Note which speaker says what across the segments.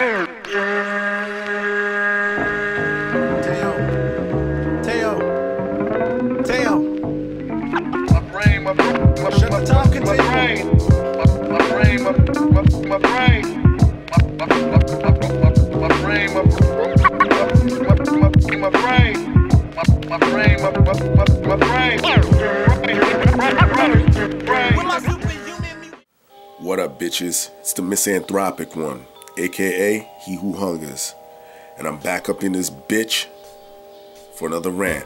Speaker 1: What up, bitches? It's the misanthropic one, aka He Who Hungers, and I'm back up in this bitch for another rant.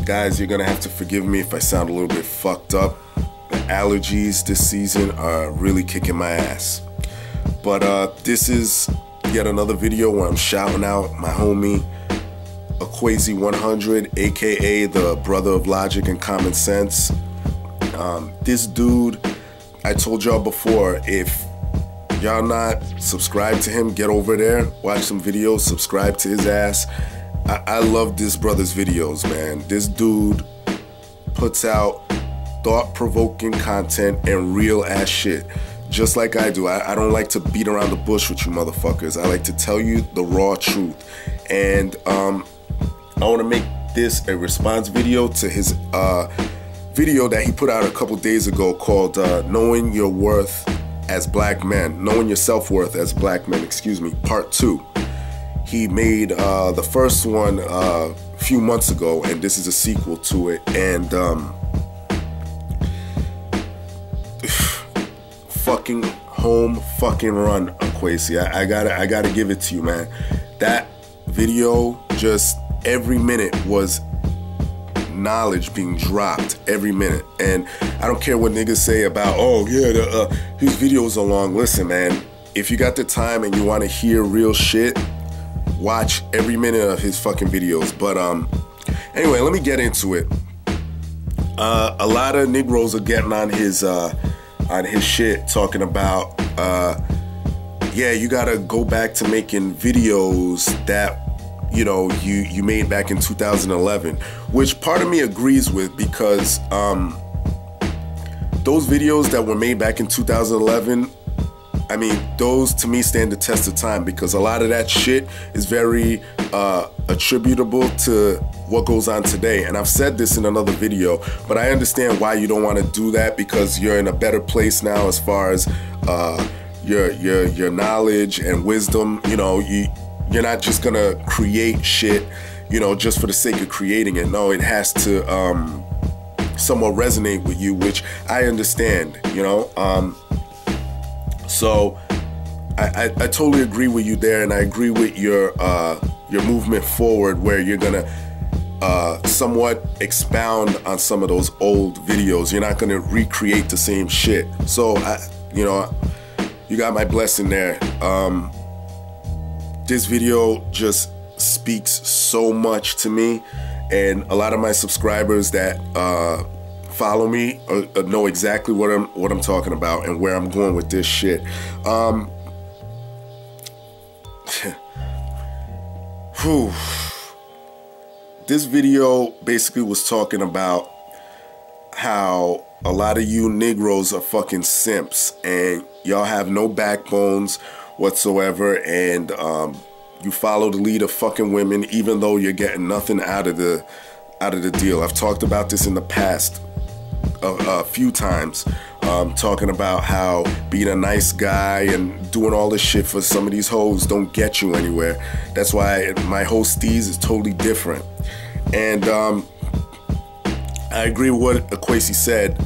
Speaker 1: Guys, you're gonna have to forgive me if I sound a little bit fucked up. The allergies this season are really kicking my ass. But this is yet another video where I'm shouting out my homie Aquazy100, aka the brother of logic and common sense. This dude, I told y'all before, if y'all not subscribed to him, get over there, watch some videos, subscribe to his ass. I love this brother's videos, man. This dude puts out thought-provoking content and real ass shit, just like I do. I don't like to beat around the bush with you motherfuckers. I like to tell you the raw truth. And I want to make this a response video to his video that he put out a couple days ago called Knowing Your Worth as Black Men, Knowing Your Self-Worth as Black Men, excuse me, Part 2. He made the first one a few months ago, and this is a sequel to it. And fucking home fucking run, Aquazy. I gotta give it to you, man. That video, just every minute was knowledge being dropped every minute. And I don't care what niggas say about, oh yeah, his videos are long. Listen, man, if you got the time and you want to hear real shit, watch every minute of his fucking videos. But anyway, let me get into it. A lot of Negroes are getting on his shit, talking about yeah, you gotta go back to making videos that you made back in 2011, which part of me agrees with, because those videos that were made back in 2011, I mean, those to me stand the test of time, because a lot of that shit is very attributable to what goes on today. And I've said this in another video, but I understand why you don't want to do that, because you're in a better place now as far as your knowledge and wisdom. You're not just gonna create shit, just for the sake of creating it. No, it has to somewhat resonate with you, which I understand, So I totally agree with you there, and I agree with your movement forward, where you're gonna somewhat expound on some of those old videos. You're not gonna recreate the same shit. So you got my blessing there. This video just speaks so much to me, and a lot of my subscribers that follow me know exactly what I'm talking about and where I'm going with this shit. This video basically was talking about how a lot of you Negroes are fucking simps, and y'all have no backbones whatsoever, and you follow the lead of fucking women, even though you're getting nothing out of the deal. I've talked about this in the past a few times, talking about how being a nice guy and doing all this shit for some of these hoes don't get you anywhere. That's why my whole steez is totally different. And I agree with what Aquazy said,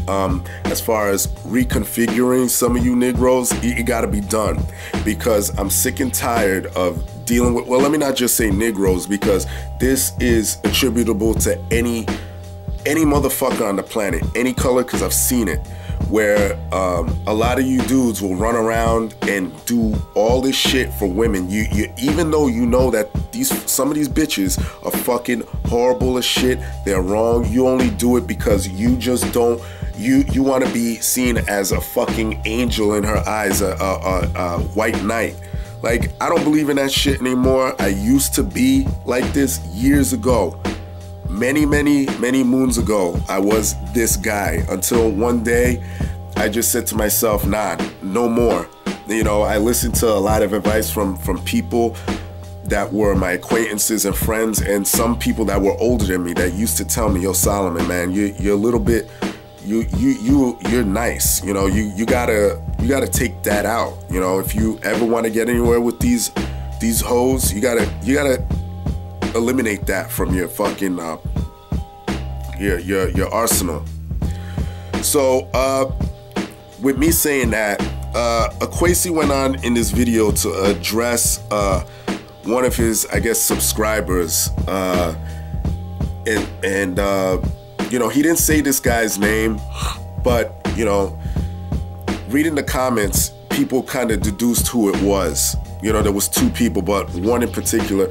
Speaker 1: as far as reconfiguring some of you Negroes. It gotta be done, because I'm sick and tired of dealing with, well, let me not just say Negroes, because this is attributable to any motherfucker on the planet, any color, because I've seen it, where a lot of you dudes will run around and do all this shit for women. You even though you know that some of these bitches are fucking horrible as shit, they're wrong, you only do it because you just don't, you want to be seen as a fucking angel in her eyes, a white knight. Like, I don't believe in that shit anymore. I used to be like this years ago. Many moons ago, I was this guy, until one day I just said to myself, nah, no more. You know, I listened to a lot of advice from people that were my acquaintances and friends, and some people that were older than me that used to tell me, yo, Solomon, man, you're a little bit, you're nice. You know, you gotta take that out. You know, if you ever want to get anywhere with these hoes, you gotta eliminate that from your fucking your arsenal. So with me saying that, Akwesi went on in this video to address one of his, I guess, subscribers, and you know, he didn't say this guy's name, but you know, reading the comments, people kind of deduced who it was. You know, there was two people, but one in particular.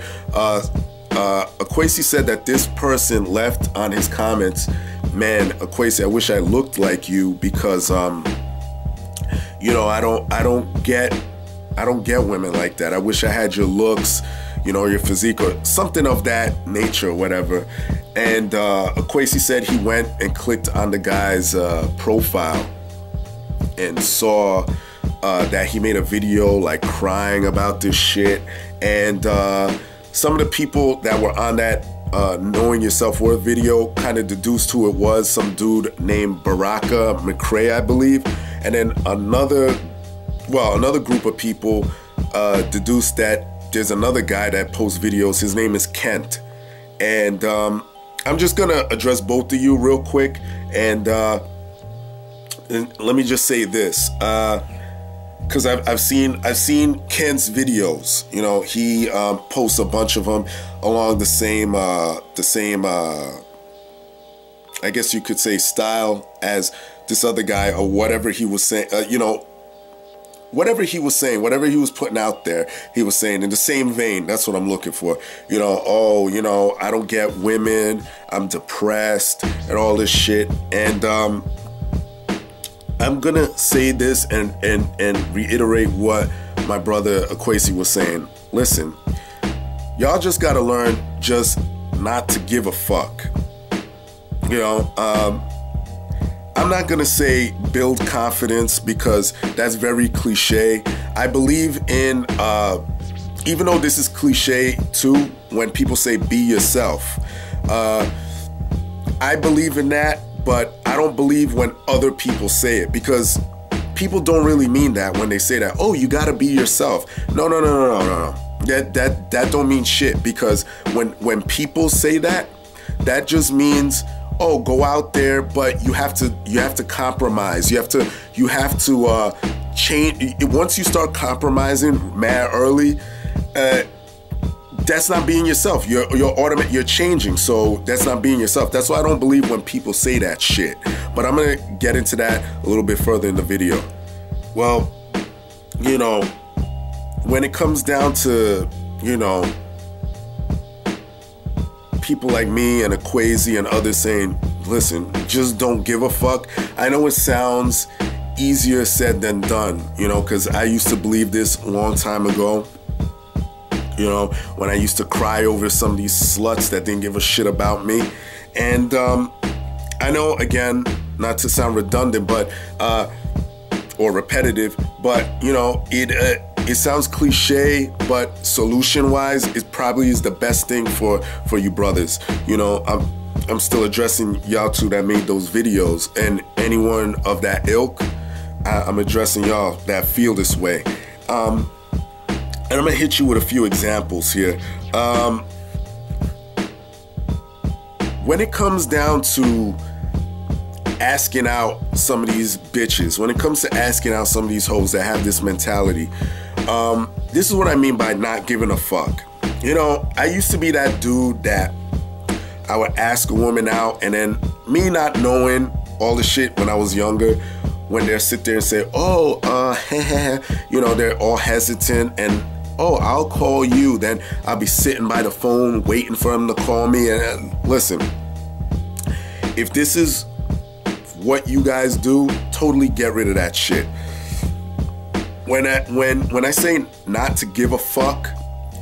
Speaker 1: Akwesi said that this person left on his comments, man, Akwesi, I wish I looked like you because you know, I don't get women like that. I wish I had your looks, you know, your physique or something of that nature or whatever. And Akwesi said he went and clicked on the guy's profile and saw that he made a video like crying about this shit. And some of the people that were on that Knowing Your Self-Worth video kind of deduced who it was, some dude named Baraka McCrae, I believe. And then another group of people deduced that there's another guy that posts videos. His name is Kent. And I'm just gonna address both of you real quick. And let me just say this, because I've seen Kent's videos. You know, he posts a bunch of them along the same I guess you could say style as this other guy, or whatever he was saying. You know, whatever he was saying, whatever he was putting out there, he was saying in the same vein. That's what I'm looking for. You know, oh, you know, I don't get women, I'm depressed and all this shit. And I'm gonna say this and reiterate what my brother Akwesi was saying. Listen, y'all just gotta learn just not to give a fuck. You know, I'm not gonna say build confidence because that's very cliche. I believe in, even though this is cliche too, when people say be yourself, I believe in that, but I don't believe when other people say it, because people don't really mean that when they say that. Oh, you gotta be yourself. No. That don't mean shit, because when people say that, that just means, oh, go out there, but you have to compromise. You have to change. Once you start compromising mad early, that's not being yourself. You're changing, so that's not being yourself. That's why I don't believe when people say that shit. But I'm gonna get into that a little bit further in the video. Well, you know, when it comes down to, you know, people like me and Akwesi and others saying, listen, just don't give a fuck. I know it sounds easier said than done, you know, because I used to believe this a long time ago. You know, when I used to cry over some of these sluts that didn't give a shit about me. And I know, again, not to sound redundant, but or repetitive, but you know, it sounds cliche, but solution-wise, it probably is the best thing for you brothers. You know, I'm still addressing y'all two that made those videos, and anyone of that ilk, I'm addressing y'all that feel this way. And I'm gonna hit you with a few examples here. When it comes down to asking out some of these bitches, when it comes to asking out some of these hoes that have this mentality, this is what I mean by not giving a fuck. You know, I used to be that dude that I would ask a woman out, and then me not knowing all the shit when I was younger, when they'll sit there and say, oh, you know, they're all hesitant, and oh, I'll call you. Then I'll be sitting by the phone waiting for them to call me. And listen, if this is what you guys do, totally get rid of that shit. When I say not to give a fuck,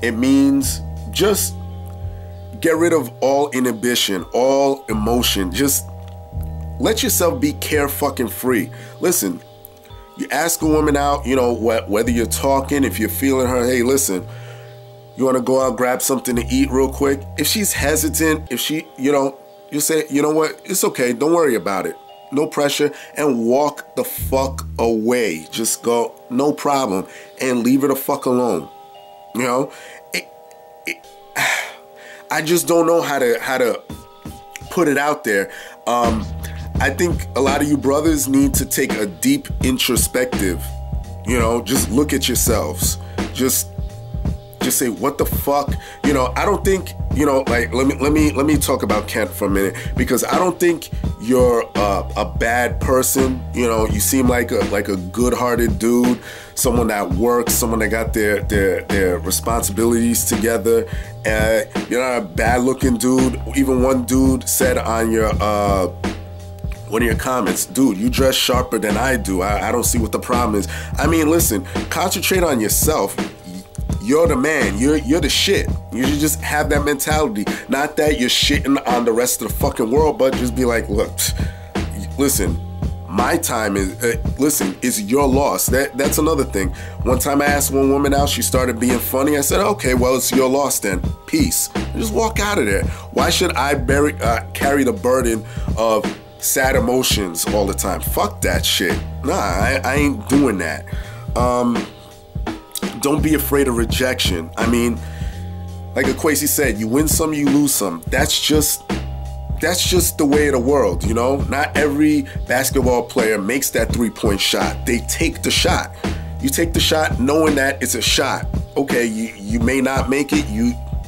Speaker 1: it means just get rid of all inhibition, all emotion. Just let yourself be care fucking free. Listen, You ask a woman out, you know, whether you're talking, if you're feeling her, hey, listen, you want to go out, grab something to eat real quick? If she's hesitant, if she, you know, you say, you know what, it's okay, don't worry about it. No pressure, and walk the fuck away. Just go, no problem, and leave her the fuck alone. You know, I just don't know how to put it out there. I think a lot of you brothers need to take a deep introspective. You know, just look at yourselves. Just say, what the fuck? You know, I don't think, you know, like, let me talk about Kent for a minute, because I don't think you're a bad person. You know, you seem like a good-hearted dude, someone that works, someone that got their responsibilities together. You're not a bad-looking dude. Even one dude said on your one of your comments, dude, you dress sharper than I do. I don't see what the problem is. I mean, listen, concentrate on yourself. You're the man. You're the shit. You should just have that mentality. Not that you're shitting on the rest of the fucking world, but just be like, look, listen, my time is, listen, it's your loss. That's another thing. One time I asked one woman out, she started being funny. I said, okay, well, it's your loss then. Peace. Just walk out of there. Why should I carry the burden of sad emotions all the time? Fuck that shit. Nah, I ain't doing that. Don't be afraid of rejection. I mean, like Akwesi said, you win some, you lose some. That's just the way of the world, you know? Not every basketball player makes that three-point shot. They take the shot. You take the shot knowing that it's a shot. Okay, you may not make it.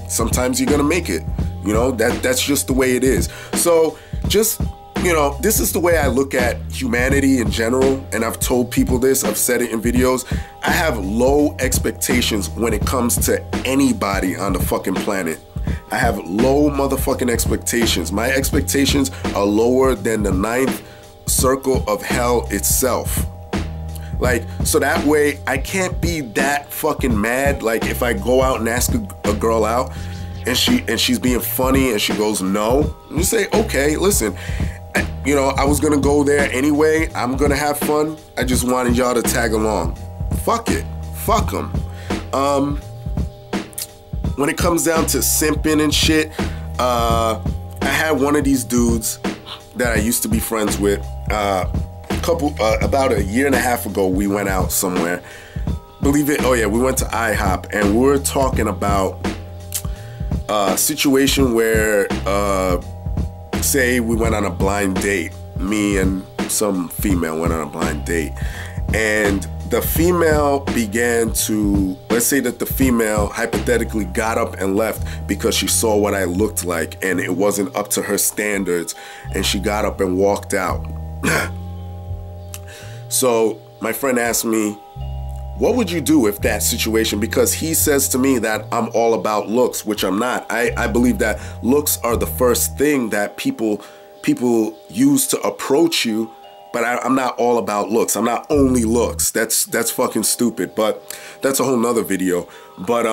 Speaker 1: Sometimes you're gonna make it. You know, that's just the way it is. So just, you know, this is the way I look at humanity in general, and I've told people this, I've said it in videos. I have low expectations when it comes to anybody on the fucking planet. I have low motherfucking expectations. My expectations are lower than the 9th circle of hell itself. Like, so that way I can't be that fucking mad. Like, if I go out and ask a girl out and she's being funny and she goes no, you say, okay, listen, you know, I was gonna go there anyway. I'm gonna have fun. I just wanted y'all to tag along. Fuck it. Fuck them. When it comes down to simping and shit, I had one of these dudes that I used to be friends with. About a year and a half ago, we went out somewhere. Believe it, oh yeah, we went to IHOP, and we were talking about a situation where, say we went on a blind date. Me and some female went on a blind date, and the female began to, let's say that the female hypothetically got up and left because she saw what I looked like and it wasn't up to her standards, and she got up and walked out. So my friend asked me, what would you do if that situation, because he says to me that I'm all about looks, which I'm not. I believe that looks are the first thing that people use to approach you, but I'm not all about looks. I'm not only looks. That's fucking stupid, but that's a whole nother video. But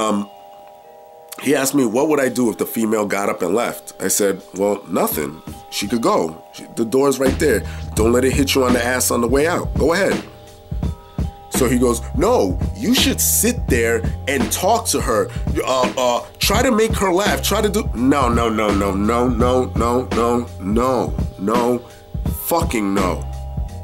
Speaker 1: he asked me, what would I do if the female got up and left? I said, well, nothing. She could go. The door's right there. Don't let it hit you on the ass on the way out. Go ahead. So he goes, no, you should sit there and talk to her. Try to make her laugh. Try to do, no, fucking no.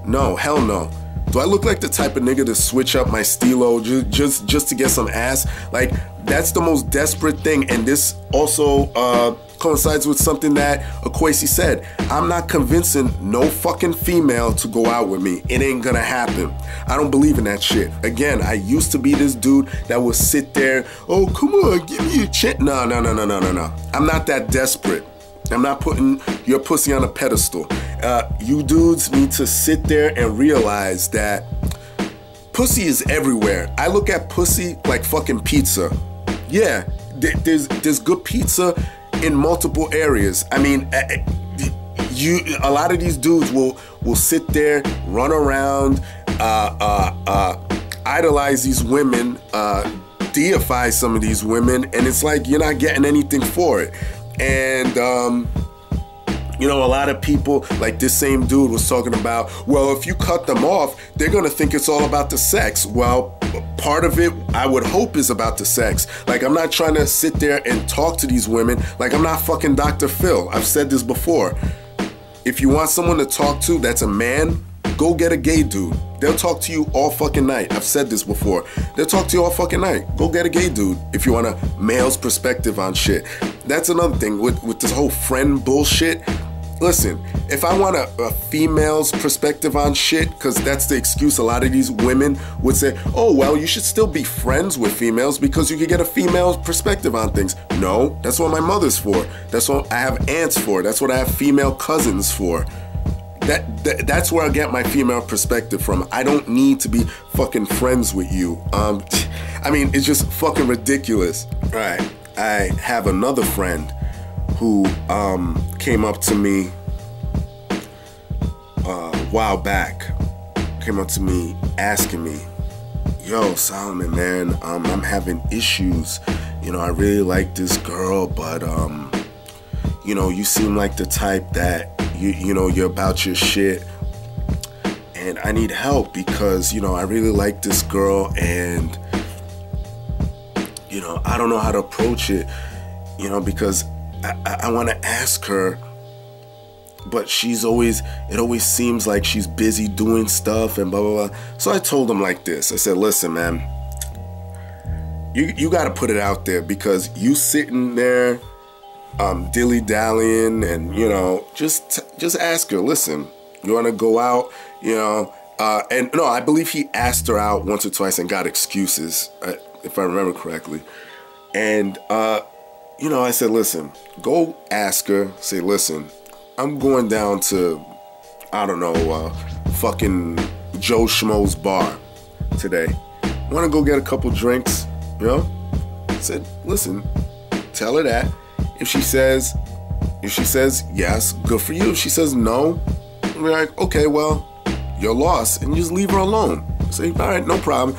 Speaker 1: No, hell no. Do I look like the type of nigga to switch up my stilo just to get some ass? Like, that's the most desperate thing. And this also coincides with something that Akwesi said. I'm not convincing no fucking female to go out with me. It ain't gonna happen. I don't believe in that shit. Again, I used to be this dude that would sit there, oh, come on, give me a chance. No. I'm not that desperate. I'm not putting your pussy on a pedestal. You dudes need to sit there and realize that pussy is everywhere. I look at pussy like fucking pizza. Yeah, there's good pizza in multiple areas. I mean, a lot of these dudes will sit there, run around, idolize these women, deify some of these women, and it's like you're not getting anything for it. And You know, a lot of people, like this same dude was talking about, well, if you cut them off, they're going to think it's all about the sex. Well, part of it, I would hope, is about the sex. Like, I'm not trying to sit there and talk to these women like I'm not fucking Dr. Phil. I've said this before. If you want someone to talk to that's a man, go get a gay dude. They'll talk to you all fucking night. I've said this before. They'll talk to you all fucking night. Go get a gay dude if you want a male's perspective on shit. That's another thing with this whole friend bullshit. Listen, if I want a female's perspective on shit, because that's the excuse a lot of these women would say, oh, well, you should still be friends with females because you can get a female perspective on things. No, that's what my mother's for. That's what I have aunts for. That's what I have female cousins for. That's where I get my female perspective from. I don't need to be fucking friends with you. I mean, it's just fucking ridiculous. All right, I have another friend who came up to me a while back. Came up to me asking me, yo, Solomon, man, I'm having issues. You know, I really like this girl, but you know, you seem like the type that you know, you're about your shit, and I need help because, you know, I really like this girl, and you know, I don't know how to approach it, you know, because I want to ask her, but it always seems like she's busy doing stuff and blah, blah, blah. So I told him like this. I said, listen, man, you got to put it out there, because you sitting there dilly-dallying, and, you know, just ask her, listen, you want to go out, you know, and no, I believe he asked her out once or twice and got excuses, if I remember correctly. And, you know, I said, listen, go ask her, say, listen, I'm going down to, I don't know, fucking Joe Schmo's bar today. Want to go get a couple drinks, you know? I said, listen, tell her that. If she says yes, good for you. If she says no, we're like, okay, well, you're lost, and just leave her alone. Say, all right, no problem.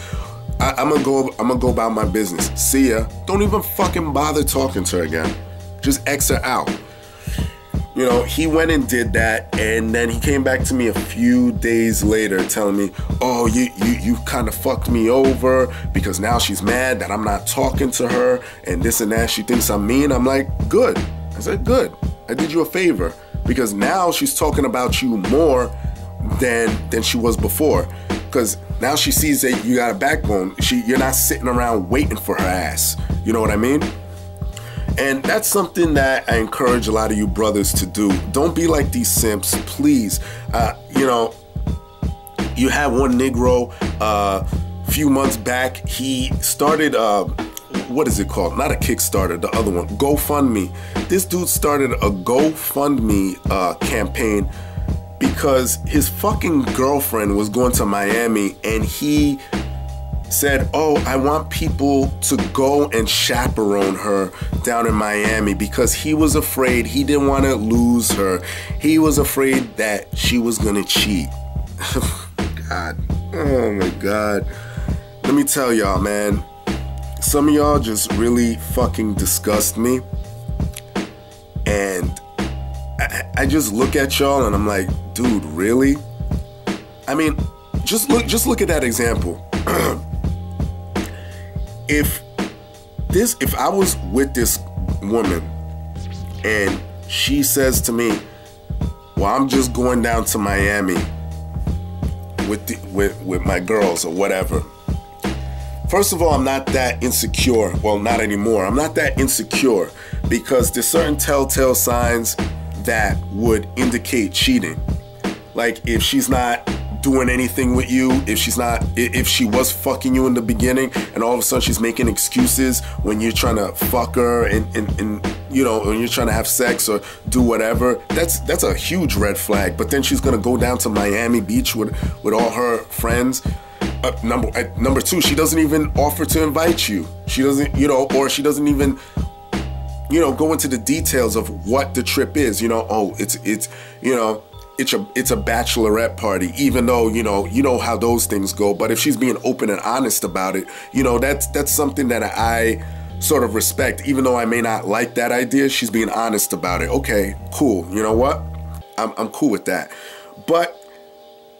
Speaker 1: I'm gonna go about my business. See ya. Don't even fucking bother talking to her again. Just X her out. You know, he went and did that, and then he came back to me a few days later telling me, oh, you kind of fucked me over because now she's mad that I'm not talking to her and this and that. She thinks I'm mean. I'm like, good. I said, good. I did you a favor, because now she's talking about you more than she was before, because now she sees that you got a backbone. You're not sitting around waiting for her ass. You know what I mean? And that's something that I encourage a lot of you brothers to do. Don't be like these simps, please. You know, you have one Negro a few months back. He started, what is it called? Not a Kickstarter, the other one, GoFundMe. This dude started a GoFundMe campaign because his fucking girlfriend was going to Miami, and he said, oh, I want people to go and chaperone her down in Miami, because he was afraid, he didn't want to lose her. He was afraid that she was gonna cheat. God, oh my God. Let me tell y'all, man, some of y'all just really fucking disgust me. And I just look at y'all and I'm like, dude, really? I mean, just look at that example. If I was with this woman and she says to me, well, I'm just going down to Miami with my girls or whatever. First of all, I'm not that insecure. Well, not anymore. I'm not that insecure, because there's certain telltale signs that would indicate cheating. Like if she's not doing anything with you, if she was fucking you in the beginning and all of a sudden she's making excuses when you're trying to fuck her and you know, when you're trying to have sex or do whatever, that's a huge red flag. But then she's gonna go down to Miami Beach with all her friends. Number two, she doesn't even offer to invite you. She doesn't, you know, or she doesn't even, you know, go into the details of what the trip is. You know, oh, it's you know, it's a bachelorette party, even though, you know how those things go. But if she's being open and honest about it, you know, that's something that I sort of respect. Even though I may not like that idea, she's being honest about it. Okay, cool. You know what? I'm cool with that. But,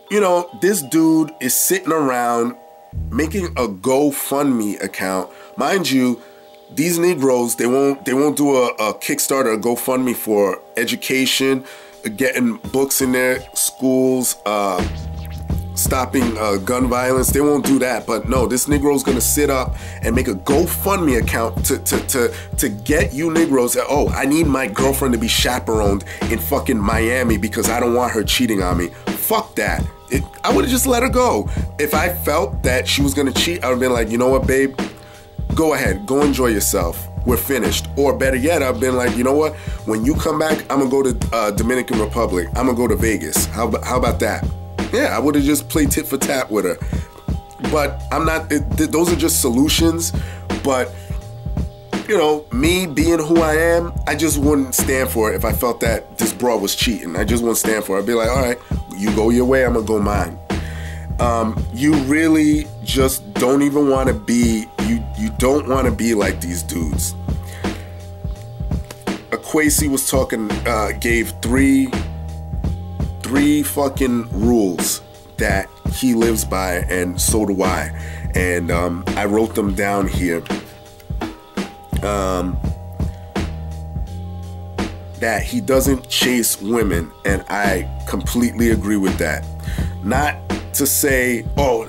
Speaker 1: you know, this dude is sitting around making a GoFundMe account. Mind you, these Negroes, they won't do a Kickstarter, a GoFundMe for education, getting books in their schools, stopping gun violence. They won't do that. But no, this Negro's gonna sit up and make a GoFundMe account to get you Negroes. Oh, I need my girlfriend to be chaperoned in fucking Miami because I don't want her cheating on me. Fuck that. I would have just let her go. If I felt that she was gonna cheat, I would have been like, you know what, babe? Go ahead, go enjoy yourself. We're finished. Or better yet, I've been like, you know what? When you come back, I'm gonna go to Dominican Republic. I'm gonna go to Vegas. How about that? Yeah, I would have just played tit for tat with her. But I'm not, those are just solutions. But, you know, me being who I am, I just wouldn't stand for it if I felt that this broad was cheating. I just wouldn't stand for it. I'd be like, all right, you go your way, I'm gonna go mine. You really just don't even want to be, you don't want to be like these dudes. Akwesi was talking, gave three fucking rules that he lives by, and so do I. And I wrote them down here. That he doesn't chase women, and I completely agree with that. Not to say, oh,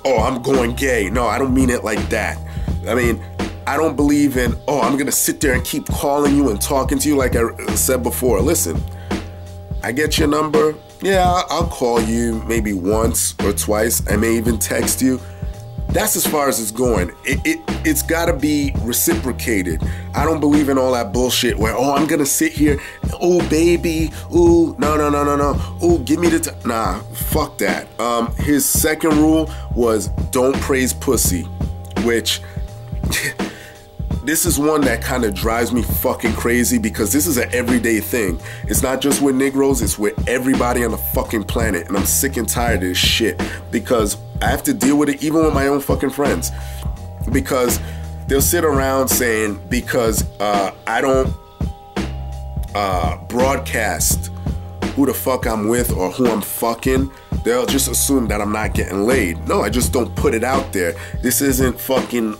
Speaker 1: I'm going gay. No, I don't mean it like that. I mean, I don't believe in, oh, I'm gonna sit there and keep calling you and talking to you like I said before. Listen, I get your number. Yeah, I'll call you maybe once or twice. I may even text you. That's as far as it's going. It's gotta be reciprocated. I don't believe in all that bullshit where, oh, I'm gonna sit here, oh, baby, ooh, no, ooh, give me the nah, fuck that. His second rule was don't praise pussy, which this is one that kind of drives me fucking crazy because this is an everyday thing. It's not just with Negroes, it's with everybody on the fucking planet. And I'm sick and tired of this shit because I have to deal with it even with my own fucking friends. Because they'll sit around saying, because I don't broadcast who the fuck I'm with or who I'm fucking, they'll just assume that I'm not getting laid. No, I just don't put it out there. This isn't fucking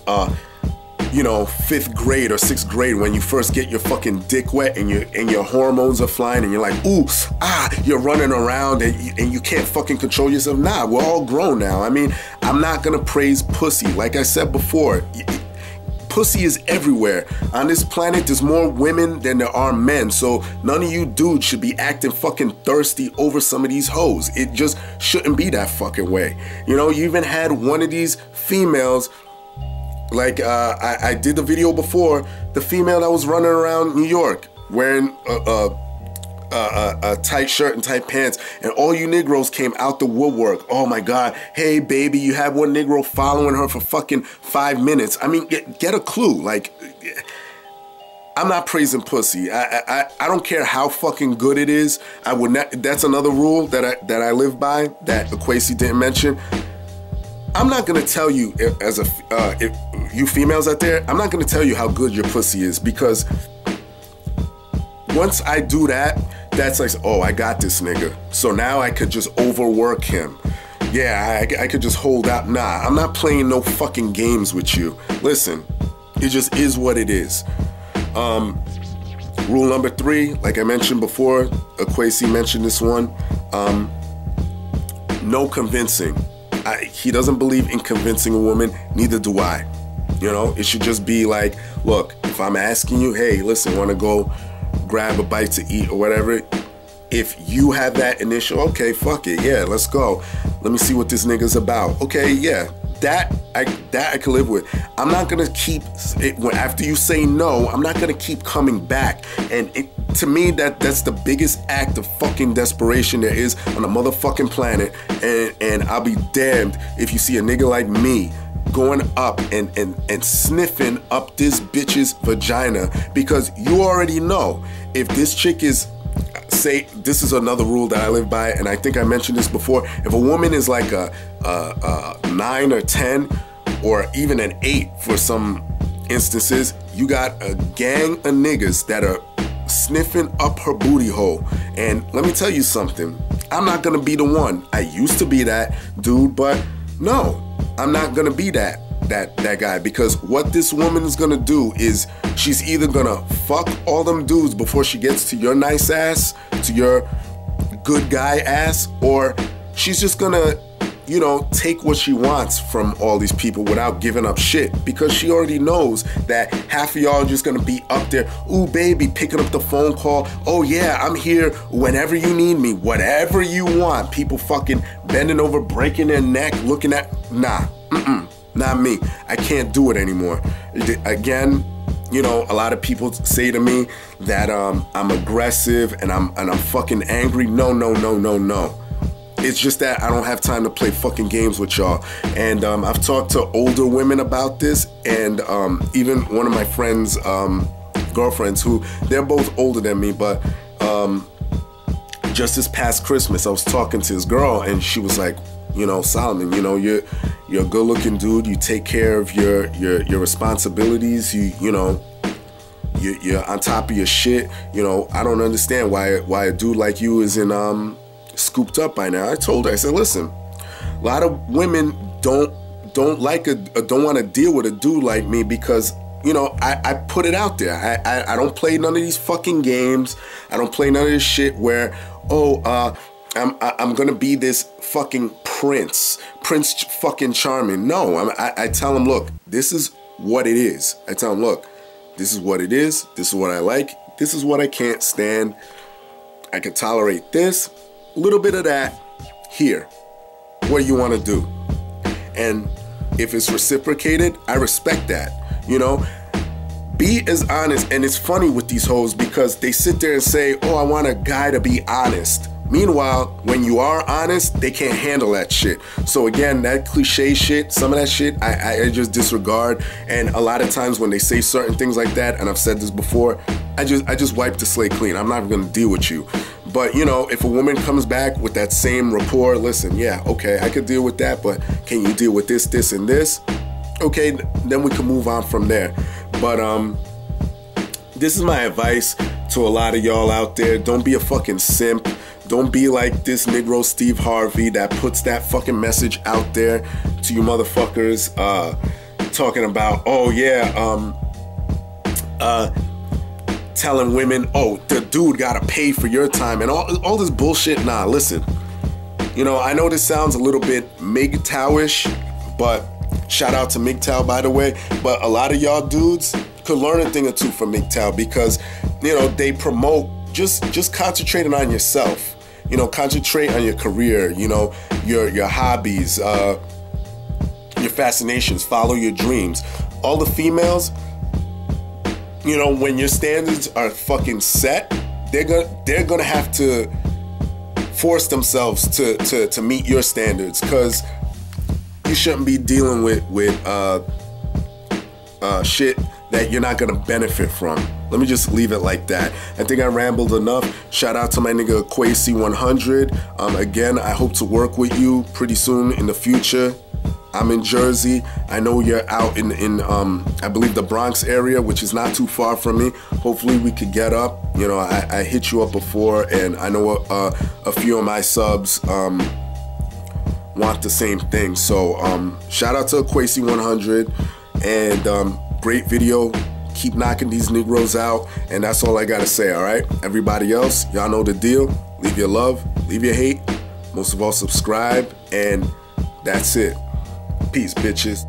Speaker 1: you know, 5th grade or 6th grade when you first get your fucking dick wet and your hormones are flying and you're like, ooh, you're running around and you can't fucking control yourself. Nah, we're all grown now. I mean, I'm not gonna praise pussy. Like I said before, pussy is everywhere. On this planet, there's more women than there are men. So none of you dudes should be acting fucking thirsty over some of these hoes. It just shouldn't be that fucking way. You know, you even had one of these females, like I did the video before, the female that was running around New York wearing a tight shirt and tight pants, and all you Negroes came out the woodwork. Oh my God, hey baby, you had one Negro following her for fucking 5 minutes. I mean, get a clue. Like, I'm not praising pussy. I don't care how fucking good it is. I would not. That's another rule that I live by that Akwesi didn't mention. I'm not gonna tell you if you females out there, I'm not gonna tell you how good your pussy is, because once I do that, that's like, oh, I got this nigga. So now I could just overwork him. Yeah, I could just hold out. Nah, I'm not playing no fucking games with you. Listen, it just is what it is. Rule number 3, like I mentioned before, Akwesi mentioned this one. No convincing. He doesn't believe in convincing a woman, neither do I. You know, it should just be like, look, if I'm asking you, hey, listen, want to go grab a bite to eat or whatever, if you have that initial, okay, fuck it, yeah, let's go. Let me see what this nigga's about. Okay, yeah, that I can live with. I'm not gonna keep, after you say no, I'm not gonna keep coming back. And to me, that's the biggest act of fucking desperation there is on the motherfucking planet. And I'll be damned if you see a nigga like me going up and sniffing up this bitch's vagina, because you already know if this chick is, say, this is another rule that I live by, and I think I mentioned this before. If a woman is like a 9 or 10 or even an 8 for some instances, you got a gang of niggas that are sniffing up her booty hole, And let me tell you something. I'm not gonna be the one. I used to be that dude, but no, I'm not gonna be that guy, because what this woman is gonna do is she's either gonna fuck all them dudes before she gets to your nice ass, to your good guy ass, or she's just gonna, you know, take what she wants from all these people without giving up shit, because she already knows that half of y'all are just gonna be up there, ooh baby, picking up the phone call, oh yeah, I'm here whenever you need me, whatever you want. People fucking bending over, breaking their neck, looking at, nah, not me. I can't do it anymore. Again, you know, a lot of people say to me that I'm aggressive and I'm fucking angry. No. It's just that I don't have time to play fucking games with y'all. And I've talked to older women about this, and even one of my friends' girlfriends, who they're both older than me, but just this past Christmas, I was talking to this girl, and she was like, you know, Solomon, you know, you're a good-looking dude. You take care of your responsibilities. You know, you're on top of your shit. You know, I don't understand why a dude like you isn't scooped up by now. I told her, I said, listen, a lot of women don't want to deal with a dude like me, because, you know, I put it out there. I don't play none of these fucking games. I don't play none of this shit where, I'm gonna be this fucking prince fucking charming. No, I tell him, look, this is what it is. I tell him, look, this is what it is. This is what I like. This is what I can't stand. I can tolerate this, a little bit of that here. What do you want to do? And if it's reciprocated, I respect that. You know, be as honest. And it's funny with these hoes, because they sit there and say, oh, I want a guy to be honest. Meanwhile, when you are honest, they can't handle that shit. So again, that cliche shit, some of that shit, I just disregard. And a lot of times when they say certain things like that, and I've said this before, I just wipe the slate clean. I'm not gonna deal with you. But you know, if a woman comes back with that same rapport, listen, yeah, okay, I could deal with that, but can you deal with this, this, and this? Okay, then we can move on from there. But this is my advice to a lot of y'all out there. Don't be a fucking simp. Don't be like this Negro Steve Harvey that puts that fucking message out there to you motherfuckers, talking about, oh yeah, telling women, oh, the dude gotta pay for your time and all this bullshit. Nah, listen, you know, I know this sounds a little bit MGTOW-ish, but shout out to MGTOW, by the way, but a lot of y'all dudes could learn a thing or two from MGTOW, because, you know, they promote just concentrating on yourself. You know, concentrate on your career, you know, your hobbies, your fascinations, follow your dreams. All the females, you know, when your standards are fucking set, they're gonna have to force themselves to meet your standards, because you shouldn't be dealing with shit that you're not gonna benefit from. Let me just leave it like that. I think I rambled enough. Shout out to my nigga Kwesi100. Again, I hope to work with you pretty soon in the future. I'm in Jersey. I know you're out in I believe the Bronx area, which is not too far from me. Hopefully we could get up. You know, I hit you up before, and I know a few of my subs want the same thing. So shout out to Kwesi100, and great video. Keep knocking these Negroes out, and that's all I gotta say, all right? Everybody else, y'all know the deal. Leave your love, leave your hate. Most of all, subscribe, and that's it. Peace, bitches.